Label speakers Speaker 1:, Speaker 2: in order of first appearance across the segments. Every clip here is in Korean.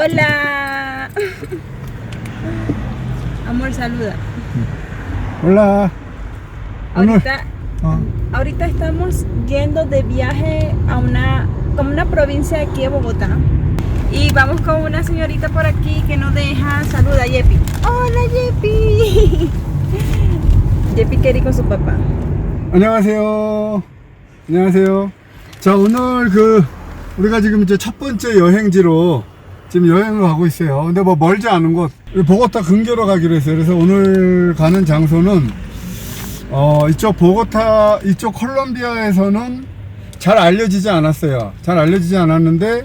Speaker 1: Hola. Amor, saluda.
Speaker 2: Hola.
Speaker 1: Ahorita, ahorita estamos yendo de viaje a como una provincia aquí de Bogotá. Y vamos con una señorita por aquí que nos deja. Saluda, Yepi. Hola, Yepi. Yepi quiere ir con su papá.
Speaker 2: 안녕하세요. 안녕하세요. 자, 오늘 우리가 지금 이제 첫 번째 여행지로 지금 여행을 가고 있어요. 근데 뭐 멀지 않은 곳, 보고타 근교로 가기로 했어요. 그래서 오늘 가는 장소는 이쪽 보고타, 이쪽 콜롬비아에서는 잘 알려지지 않았어요. 잘 알려지지 않았는데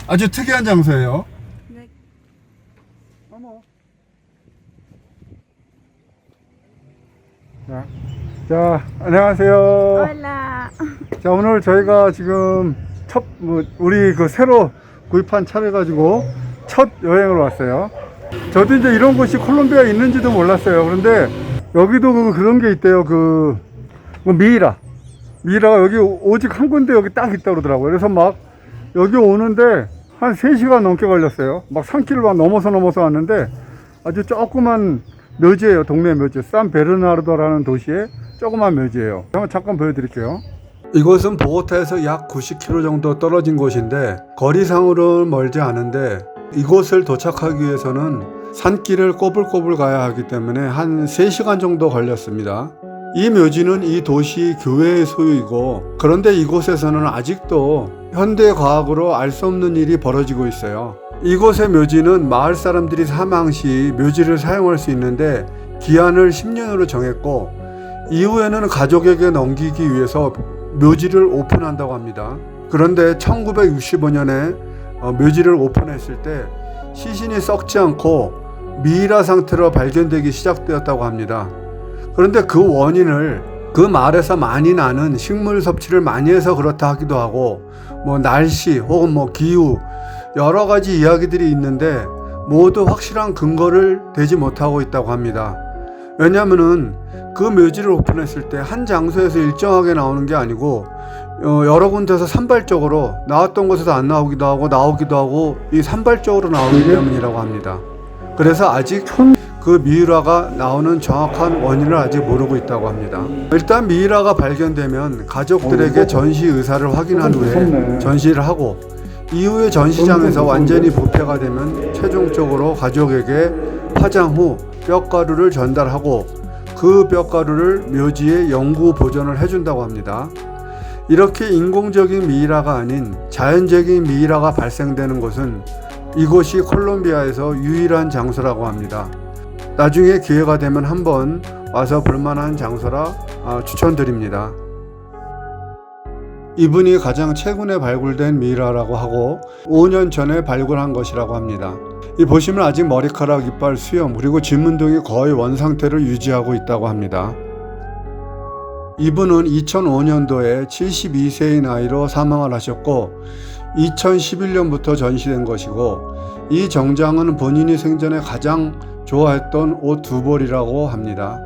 Speaker 2: 아주 특이한 장소예요.
Speaker 1: 네.
Speaker 2: 자, 안녕하세요.
Speaker 1: Hola.
Speaker 2: 자, 오늘 저희가 지금 우리 새로 구입한 차를 가지고 첫 여행을 왔어요. 저도 이제 이런 곳이 콜롬비아에 있는지도 몰랐어요. 그런데 여기도 그런 게 있대요. 미이라가 여기 오직 한 군데 여기 딱 있다고 그러더라고요. 그래서 막 여기 오는데 한 3시간 넘게 걸렸어요. 막 산길을 막 넘어서 왔는데 아주 조그만 묘지예요. 동네 묘지. 산 베르나르도라는 도시의 조그만 묘지예요. 한번 잠깐 보여드릴게요. 이곳은 보고타에서 약 90km 정도 떨어진 곳인데 거리상으로는 멀지 않은데 이곳을 도착하기 위해서는 산길을 꼬불꼬불 가야 하기 때문에 한 3시간 정도 걸렸습니다. 이 묘지는 이 도시 교회의 소유이고, 그런데 이곳에서는 아직도 현대 과학으로 알 수 없는 일이 벌어지고 있어요. 이곳의 묘지는 마을 사람들이 사망 시 묘지를 사용할 수 있는데 기한을 10년으로 정했고, 이후에는 가족에게 넘기기 위해서 묘지를 오픈한다고 합니다. 그런데 1965년에 묘지를 오픈했을 때 시신이 썩지 않고 미이라 상태로 발견되기 시작되었다고 합니다. 그런데 그 원인을 그 마을에서 많이 나는 식물 섭취를 많이 해서 그렇다 하기도 하고, 뭐 날씨 혹은 뭐 기후 여러 가지 이야기들이 있는데 모두 확실한 근거를 대지 못하고 있다고 합니다. 왜냐하면은 그 묘지를 오픈했을 때 한 장소에서 일정하게 나오는 게 아니고 여러 군데서 산발적으로 나왔던 곳에서 안 나오기도 하고 나오기도 하고 이 산발적으로 나오기 때문이라고 합니다. 그래서 아직 그 미이라가 나오는 정확한 원인을 아직 모르고 있다고 합니다. 일단 미이라가 발견되면 가족들에게 전시 의사를 확인한 후에 전시를 하고, 이후에 전시장에서 완전히 부패가 되면 최종적으로 가족에게 화장 후 뼈가루를 전달하고 그 뼈가루를 묘지에 영구 보존을 해준다고 합니다. 이렇게 인공적인 미이라가 아닌 자연적인 미이라가 발생되는 곳은 이곳이 콜롬비아에서 유일한 장소라고 합니다. 나중에 기회가 되면 한번 와서 볼만한 장소라 추천드립니다. 이분이 가장 최근에 발굴된 미이라라고 하고 5년 전에 발굴한 것이라고 합니다. 이 보시면 아직 머리카락, 이빨, 수염 그리고 진문등이 거의 원상태를 유지하고 있다고 합니다. 이분은 2005년도에 72세의 나이로 사망을 하셨고 2011년부터 전시된 것이고, 이 정장은 본인이 생전에 가장 좋아했던 옷 2벌이라고 합니다.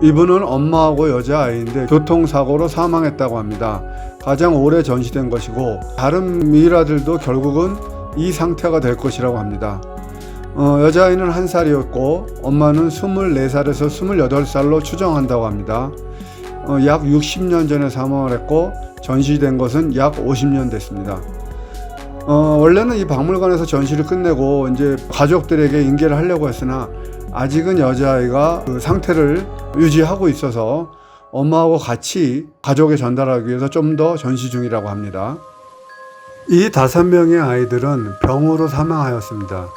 Speaker 2: 이분은 엄마하고 여자아이인데 교통사고로 사망했다고 합니다. 가장 오래 전시된 것이고, 다른 미이라들도 결국은 이 상태가 될 것이라고 합니다. 여자아이는 1살이었고 엄마는 24살에서 28살로 추정한다고 합니다. 약 60년 전에 사망을 했고 전시된 것은 약 50년 됐습니다. 원래는 이 박물관에서 전시를 끝내고 이제 가족들에게 인계를 하려고 했으나 아직은 여자아이가 그 상태를 유지하고 있어서 엄마하고 같이 가족에 전달하기 위해서 좀 더 전시 중이라고 합니다. 이 5명의 아이들은 병으로 사망하였습니다.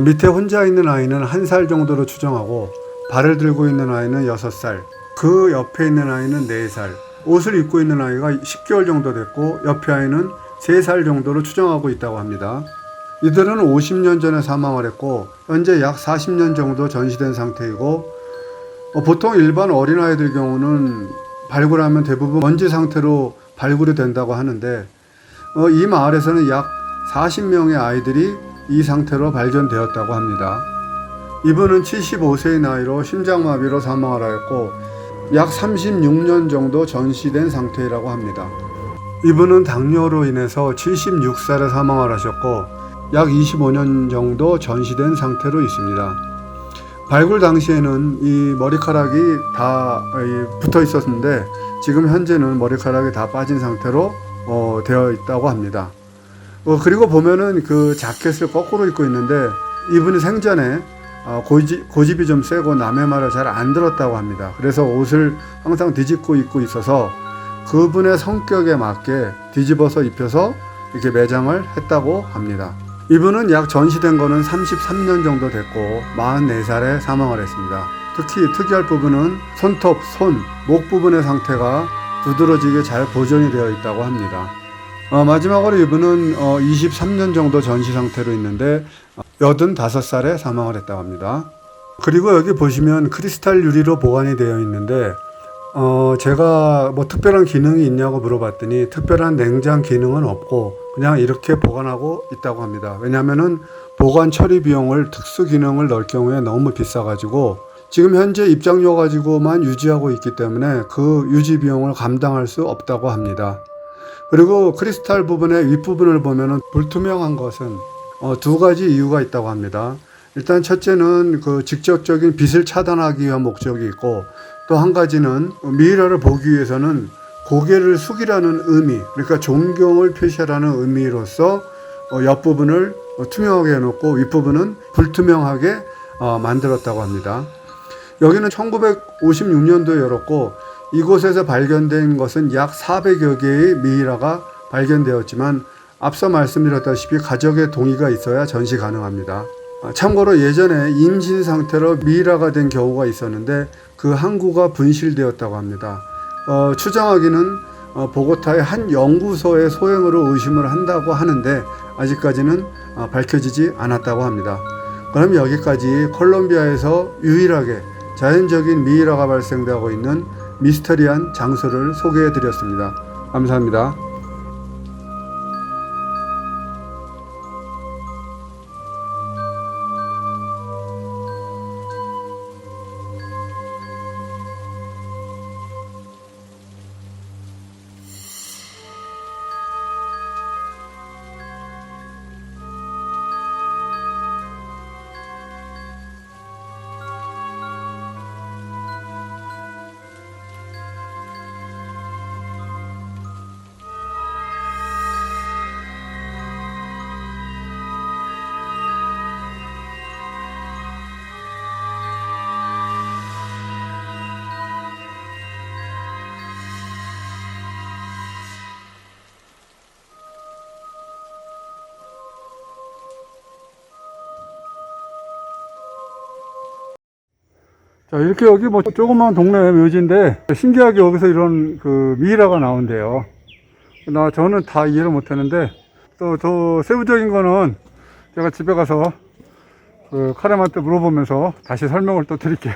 Speaker 2: 밑에 혼자 있는 아이는 1살 정도로 추정하고, 발을 들고 있는 아이는 6살, 그 옆에 있는 아이는 4살, 옷을 입고 있는 아이가 10개월 정도 됐고 옆에 아이는 3살 정도로 추정하고 있다고 합니다. 이들은 50년 전에 사망을 했고 현재 약 40년 정도 전시된 상태이고, 보통 일반 어린아이들 경우는 발굴하면 대부분 먼지 상태로 발굴이 된다고 하는데 이 마을에서는 약 40명의 아이들이 이 상태로 발견되었다고 합니다. 이분은 75세의 나이로 심장마비로 사망을 하였고 약 36년 정도 전시된 상태라고 합니다. 이분은 당뇨로 인해서 76살에 사망을 하셨고 약 25년 정도 전시된 상태로 있습니다. 발굴 당시에는 이 머리카락이 다 붙어 있었는데 지금 현재는 머리카락이 다 빠진 상태로 되어 있다고 합니다. 그리고 보면은 그 자켓을 거꾸로 입고 있는데 이분이 생전에 고집이 좀 세고 남의 말을 잘 안 들었다고 합니다. 그래서 옷을 항상 뒤집고 입고 있어서 그분의 성격에 맞게 뒤집어서 입혀서 이렇게 매장을 했다고 합니다. 이분은 약 전시된 거는 33년 정도 됐고 44살에 사망을 했습니다. 특히 특이할 부분은 손톱, 목 부분의 상태가 두드러지게 잘 보존이 되어 있다고 합니다. 마지막으로 이분은 23년 정도 전시 상태로 있는데 85살에 사망을 했다고 합니다. 그리고 여기 보시면 크리스탈 유리로 보관이 되어 있는데 제가 뭐 특별한 기능이 있냐고 물어봤더니 특별한 냉장 기능은 없고 그냥 이렇게 보관하고 있다고 합니다. 왜냐하면은 보관 처리 비용을 특수 기능을 넣을 경우에 너무 비싸가지고 지금 현재 입장료 가지고만 유지하고 있기 때문에 그 유지 비용을 감당할 수 없다고 합니다. 그리고 크리스탈 부분의 윗부분을 보면은 불투명한 것은 두 가지 이유가 있다고 합니다. 일단 첫째는 그 직접적인 빛을 차단하기 위한 목적이 있고 또 한 가지는 미이라를 보기 위해서는 고개를 숙이라는 의미, 그러니까 존경을 표시하라는 의미로서 옆부분을 투명하게 해놓고 윗부분은 불투명하게 만들었다고 합니다. 여기는 1956년도에 열었고 이곳에서 발견된 것은 약 400여 개의 미이라가 발견되었지만 앞서 말씀드렸다시피 가족의 동의가 있어야 전시 가능합니다. 참고로 예전에 임신 상태로 미이라가 된 경우가 있었는데 그 항구가 분실되었다고 합니다. 추정하기는 보고타의 한 연구소의 소행으로 의심을 한다고 하는데 아직까지는 밝혀지지 않았다고 합니다. 그럼 여기까지 콜롬비아에서 유일하게 자연적인 미이라가 발생되고 있는 미스터리한 장소를 소개해 드렸습니다. 감사합니다. 자, 이렇게 여기 뭐 조그만 동네 묘지인데 신기하게 여기서 이런 그 미이라가 나온대요. 저는 다 이해를 못했는데 또 더 세부적인 거는 제가 집에 가서 그 카렘한테 물어보면서 다시 설명을 또 드릴게요.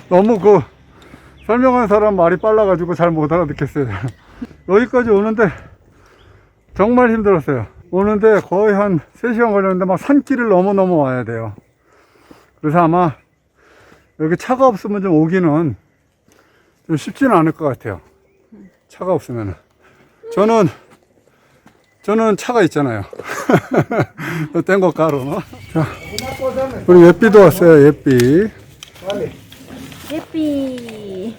Speaker 2: 너무 그 설명한 사람 말이 빨라가지고 잘 못 알아듣겠어요. 여기까지 오는데 정말 힘들었어요. 오는데 거의 한 3시간 걸렸는데 막 산길을 넘어 와야 돼요. 그래서 아마 여기 차가 없으면 좀 오기는 좀 쉽지는 않을 것 같아요. 차가 없으면은. 저는 차가 있잖아요. 땡거 가로. 자, 우리 예삐도 왔어요, 예삐.
Speaker 1: 예삐.